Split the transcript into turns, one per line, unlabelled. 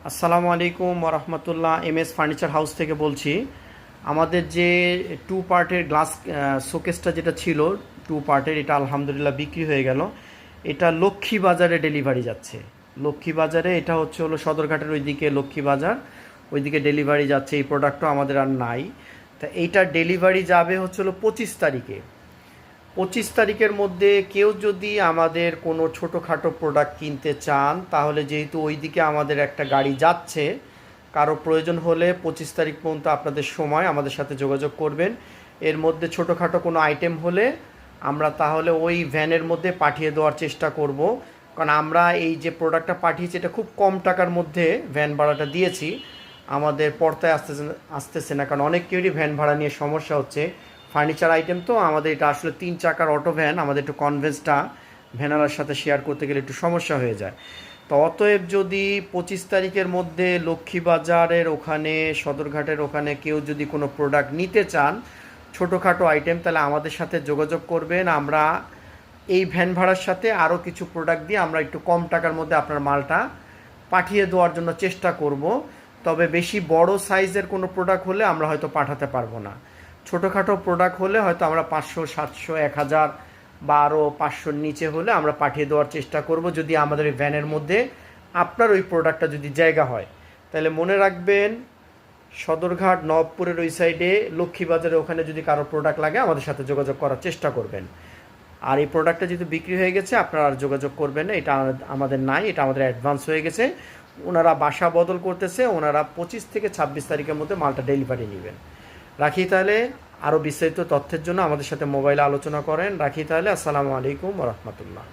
আসসালামু আলাইকুম ওরহমতুল্লাহ। এমএস ফার্নিচার হাউস থেকে বলছি। আমাদের যে টু পার্টের গ্লাস শোকেসটা যেটা ছিল টু পার্টের, এটা আলহামদুলিল্লাহ বিক্রি হয়ে গেল। এটা লক্ষ্মী বাজারে ডেলিভারি যাচ্ছে। লক্ষ্মী বাজারে, এটা হচ্ছে সদরঘাটের ওইদিকে লক্ষ্মী বাজার, ওইদিকে ডেলিভারি যাচ্ছে। এই প্রোডাক্টটা আমাদের আর নাই। তা এইটার ডেলিভারি যাবে হচ্ছে 25 তারিখে। 25 তারিখের মধ্যে কেউ যদি আমাদের কোনো ছোটোখাটো প্রোডাক্ট কিনতে চান, তাহলে যেহেতু ওইদিকে আমাদের একটা গাড়ি যাচ্ছে, কারো প্রয়োজন হলে 25 তারিখ পর্যন্ত আপনাদের সময়, আমাদের সাথে যোগাযোগ করবেন। এর মধ্যে ছোটোখাটো কোনো আইটেম হলে আমরা তাহলে ওই ভ্যানের মধ্যে পাঠিয়ে দেওয়ার চেষ্টা করব। কারণ আমরা এই যে প্রোডাক্টটা পাঠিয়েছি, এটা খুব কম টাকার মধ্যে ভ্যান ভাড়াটা দিয়েছি। আমাদের পর্তায় আসতেছে না, কারণ অনেক কেউই ভ্যান ভাড়া নিয়ে সমস্যা হচ্ছে। ফার্নিচার আইটেম তো আমাদের, এটা আসলে 3 চাকার অটো ভ্যান, আমাদের একটু কনভেন্সটা ভ্যানালার সাথে শেয়ার করতে গেলে একটু সমস্যা হয়ে যায়। তো অতএব যদি 25 তারিখের মধ্যে লক্ষ্মীবাজারের ওখানে, সদরঘাটের ওখানে কেউ যদি কোনো প্রোডাক্ট নিতে চান, ছোটোখাটো আইটেম, তাহলে আমাদের সাথে যোগাযোগ করবেন। আমরা এই ভ্যান ভাড়ার সাথে আরও কিছু প্রোডাক্ট দিয়ে আমরা একটু কম টাকার মধ্যে আপনার মালটা পাঠিয়ে দেওয়ার জন্য চেষ্টা করব। তবে বেশি বড় সাইজের কোনো প্রোডাক্ট হলে আমরা হয়তো পাঠাতে পারবো না। ছোটোখাটো প্রোডাক্ট হলে হয়তো আমরা 500, 700, 1000 বা আরও 500-র নিচে হলে আমরা পাঠিয়ে দেওয়ার চেষ্টা করব, যদি আমাদের এই ভ্যানের মধ্যে আপনার ওই প্রোডাক্টটা যদি জায়গা হয়। তাহলে মনে রাখবেন, সদরঘাট নবপুরের ওই সাইডে লক্ষ্মীবাজারে ওখানে যদি কারো প্রোডাক্ট লাগে আমাদের সাথে যোগাযোগ করার চেষ্টা করবেন। আর এই প্রোডাক্টটা যেহেতু বিক্রি হয়ে গেছে, আপনারা আর যোগাযোগ করবেন না, এটা আমাদের নাই, এটা আমাদের অ্যাডভান্স হয়ে গেছে। ওনারা বাসা বদল করতেছে, ওনারা 25 থেকে 26 তারিখের মধ্যে মালটা ডেলিভারি নেবেন। রাখি তাহলে। আরও বিস্তারিত তথ্যের জন্য আমাদের সাথে মোবাইলে আলোচনা করেন। রাখি তাহলে। আসসালামু আলাইকুম ওরহমতুল্লাহ।